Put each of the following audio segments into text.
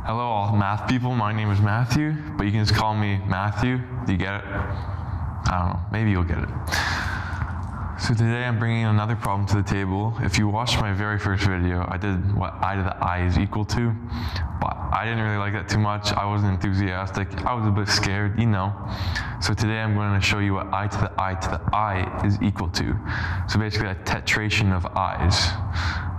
Hello all math people, my name is Matthew, but you can just call me Matthew. Do you get it? I don't know, maybe you'll get it. So today I'm bringing another problem to the table. If you watched my very first video, I did what I to the I is equal to, but I didn't really like that too much. I wasn't enthusiastic. I was a bit scared, you know. So today I'm going to show you what I to the I is equal to. So basically a tetration of i's.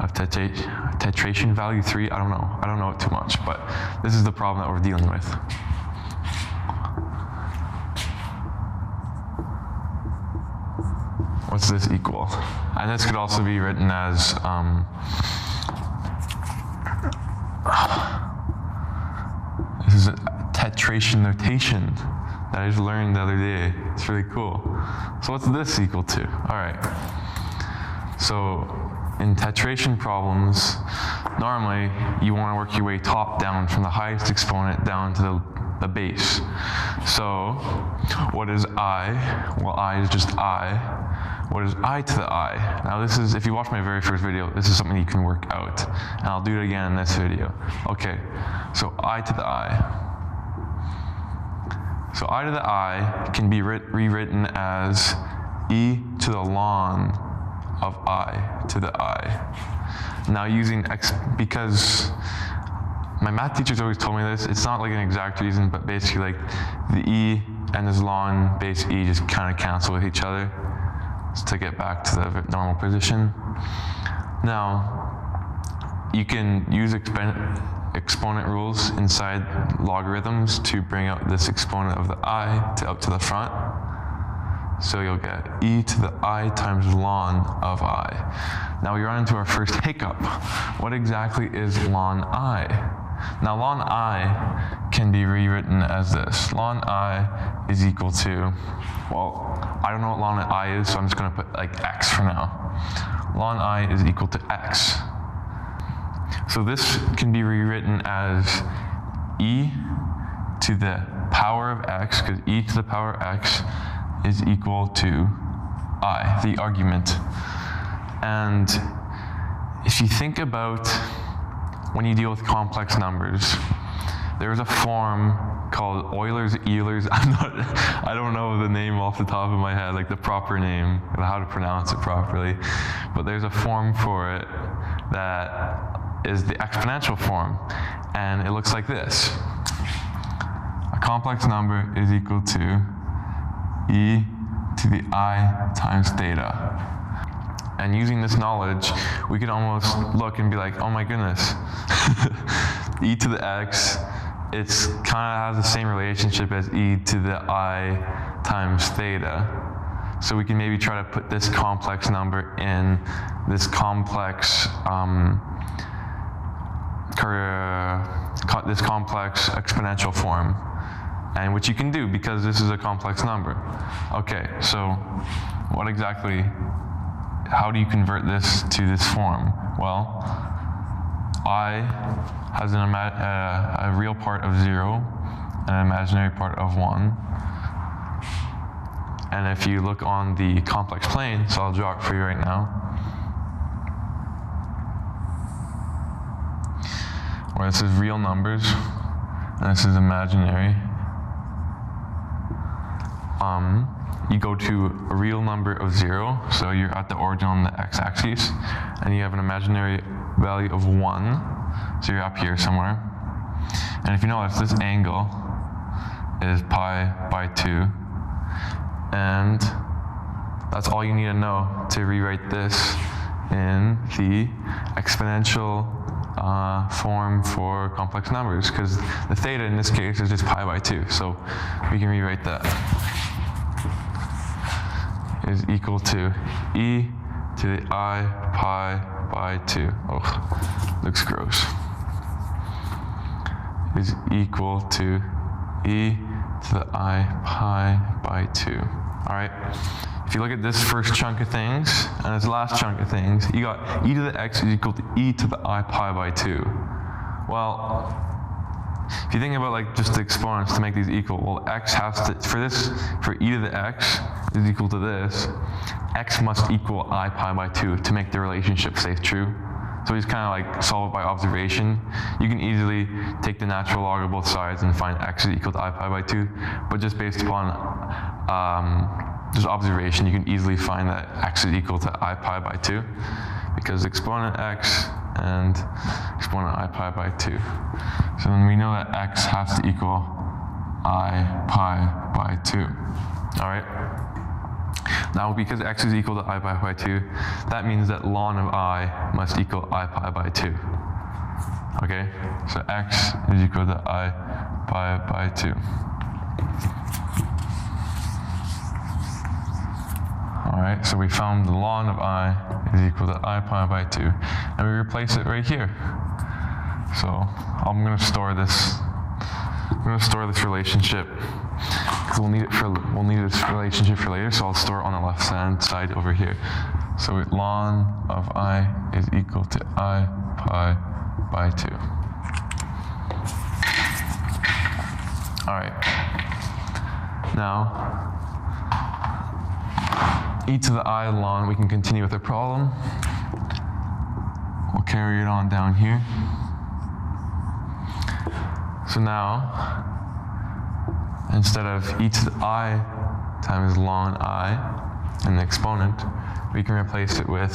Of tetration value 3, I don't know it too much, but this is the problem that we're dealing with. What's this equal? And this could also be written as this is a tetration notation that I just learned the other day. It's really cool. So what's this equal to? All right. So in tetration problems, normally you want to work your way top down from the highest exponent down to the base. So what is I? Well, I is just I. What is I to the I? Now this is, if you watch my very first video, this is something you can work out. And I'll do it again in this video. Okay, so I to the I. So I to the I can be rewritten as e to the ln of I to the I. Now using x, because my math teachers always told me this, it's not like an exact reason, but basically like the e and this ln base e just kind of cancel with each other to get back to the normal position. Now, you can use exponent rules inside logarithms to bring out this exponent of the I up to the front. So you'll get e to the I times ln of I. Now we run into our first hiccup. What exactly is ln I? Now ln I can be rewritten as this. Ln I is equal to, well, I don't know what ln I is, so I'm just going to put like x for now. Ln I is equal to x. So this can be rewritten as e to the power of x, because e to the power of x is equal to I, the argument. And if you think about when you deal with complex numbers, there's a form called Euler's. I don't know the name off the top of my head, like the proper name, and how to pronounce it properly. But there's a form for it that is the exponential form, and it looks like this. A complex number is equal to e to the I times theta. And using this knowledge, we could almost look and be like, oh my goodness, e to the x, it's kind of has the same relationship as e to the I times theta. So we can maybe try to put this complex number in this complex exponential form, and which you can do because this is a complex number. Okay, so how do you convert this to this form? Well, I has a real part of 0 and an imaginary part of 1. And if you look on the complex plane, so I'll draw it for you right now, where this is real numbers and this is imaginary. You go to a real number of 0, so you're at the origin on the x-axis, and you have an imaginary value of 1, so you're up here somewhere. And if you notice, this angle is pi by 2, and that's all you need to know to rewrite this in the exponential form for complex numbers, because the theta in this case is just pi by 2, so we can rewrite that is equal to e to the I pi by 2. Oh, looks gross. Is equal to e to the I pi by 2. All right. If you look at this first chunk of things and this last chunk of things, you got e to the x is equal to e to the I pi by 2. Well, if you think about like just the exponents to make these equal, well, x has to, for e to the x is equal to this, x must equal I pi by 2 to make the relationship stay true. So we just kind of like solve it by observation. You can easily take the natural log of both sides and find x is equal to I pi by 2, but just based upon just observation, you can easily find that x is equal to I pi by 2, because exponent x and exponent I pi by 2. So then we know that x has to equal I pi by 2. All right. Now, because x is equal to I pi by 2, that means that ln of I must equal I pi by 2. Okay, so x is equal to I pi by 2. All right, so we found the ln of I is equal to I pi by 2, and we replace it right here. So I'm going to store this. I'm going to store this relationship because we'll need this relationship for later. So I'll store it on the left-hand side over here. So ln of I is equal to I pi by 2. All right. Now, e to the I ln, we can continue with the problem. We'll carry it on down here. So now, instead of e to the I times ln I and the exponent, we can replace it with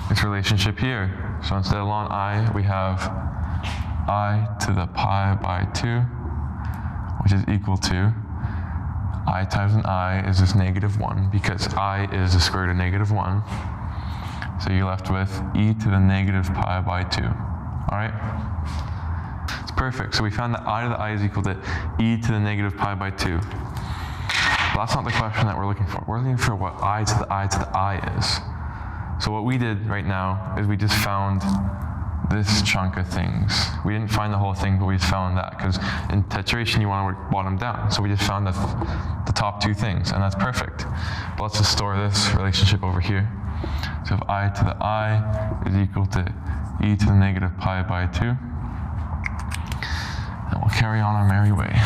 this relationship here. So instead of ln I, we have I to the pi by 2, which is equal to I times an I is just -1, because I is the square root of -1. So you're left with e to the negative pi by 2. All right? It's perfect. So we found that I to the I is equal to e to the negative pi by 2. But that's not the question that we're looking for. We're looking for what I to the I to the I is. So what we did right now is we just found this chunk of things. We didn't find the whole thing, but we just found that, because in titration you want to work bottom down. So we just found the top two things, and that's perfect. But let's just store this relationship over here. So if I to the I is equal to e to the negative pi by 2, and we'll carry on our merry way.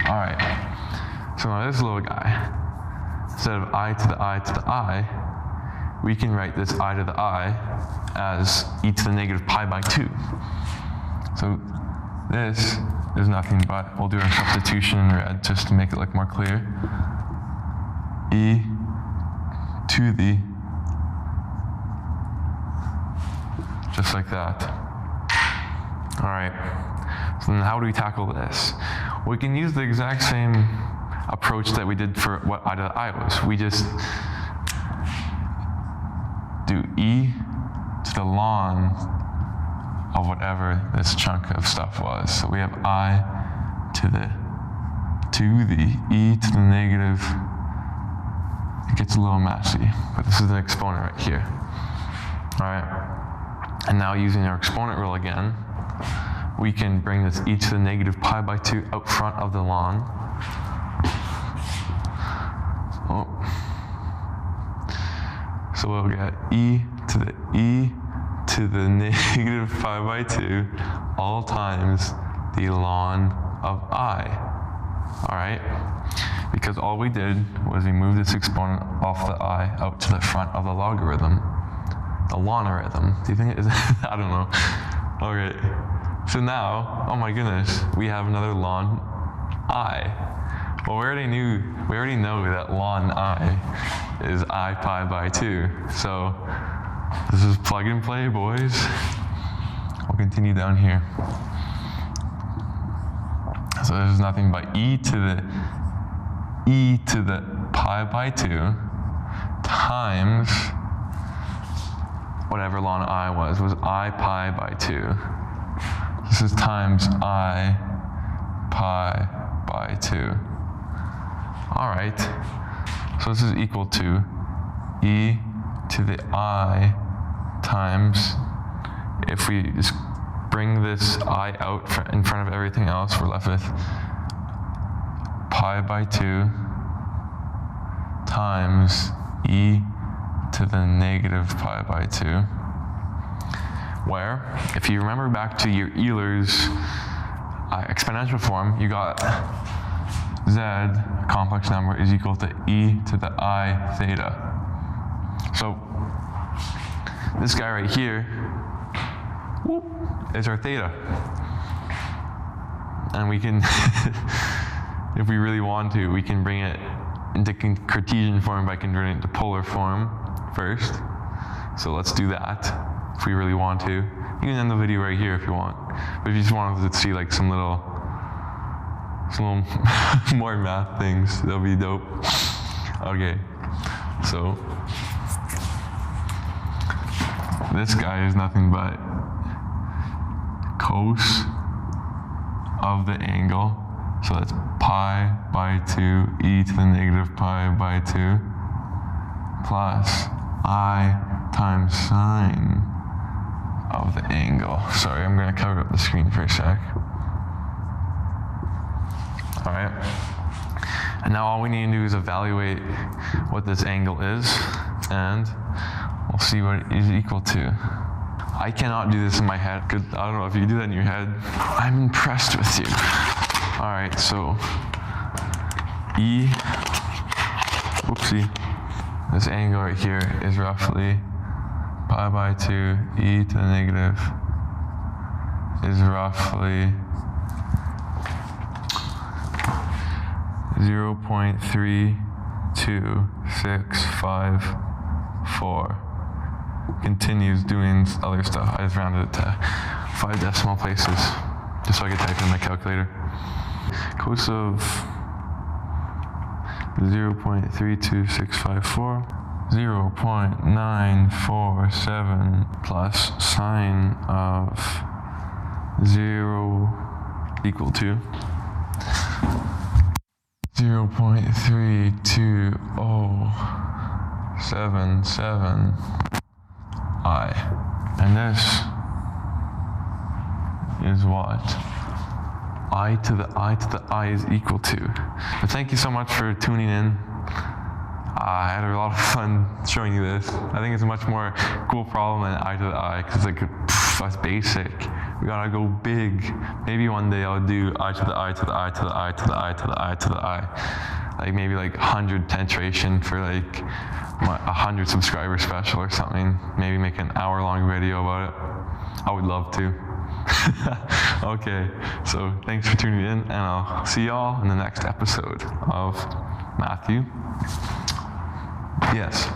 All right, so now this little guy, instead of I to the I to the I, we can write this I to the I as e to the negative pi by 2. So this is nothing but, we'll do our substitution in red just to make it look more clear, e to the, just like that. All right, so then how do we tackle this? We can use the exact same approach that we did for what I to the I was. We just do e to the ln of whatever this chunk of stuff was. So we have I to the e to the negative. It gets a little messy, but this is the exponent right here. All right, and now using our exponent rule again, we can bring this e to the negative pi by 2 out front of the ln. Oh. So we'll get e to the negative pi by 2 all times the ln of I. All right? Because all we did was we moved this exponent off the I out to the front of the logarithm, the logarithm. Do you think it is? I don't know. All right. So now, oh my goodness, we have another ln I. Well, we already know that ln I is I pi by 2. So this is plug and play, boys. We'll continue down here. So this is nothing but e to the pi by 2 times whatever ln I was I pi by 2. This is times I pi by 2. All right, so this is equal to e to the I times, if we just bring this I out in front of everything else, we're left with pi by 2 times e to the negative pi by 2, where, if you remember back to your Euler's exponential form, you got z, complex number, is equal to e to the I theta. So this guy right here, whoop, is our theta. And we can, if we really want to, we can bring it into Cartesian form by converting it to polar form first. So let's do that if we really want to. You can end the video right here if you want. But if you just wanted to see like some little more math things, that'll be dope. Okay, so this guy is nothing but cos of the angle. So that's pi by 2 e to the negative pi by 2 plus I times sine of the angle. Sorry, I'm going to cover up the screen for a sec. All right. And now all we need to do is evaluate what this angle is, and we'll see what it is equal to. I cannot do this in my head, because I don't know if you can do that in your head. I'm impressed with you. All right, so E, whoopsie, this angle right here is roughly pi by 2 e to the negative is roughly 0.32654. Continues doing other stuff. I just rounded it to 5 decimal places just so I could type in my calculator. Cos of 0.32654, 0.947 plus sine of 0 equal to 0.32077 I. And this is what I to the I is equal to. But thank you so much for tuning in. I had a lot of fun showing you this. I think it's a much more cool problem than I to the I, because like, that's basic. We gotta go big. Maybe one day I'll do I to the I to the I to the I to the I to the I to the I. Like maybe like 100 penetration for like my 100 subscriber special or something. Maybe make an hour-long video about it. I would love to. Okay, so thanks for tuning in, and I'll see y'all in the next episode of Matthew. Yes.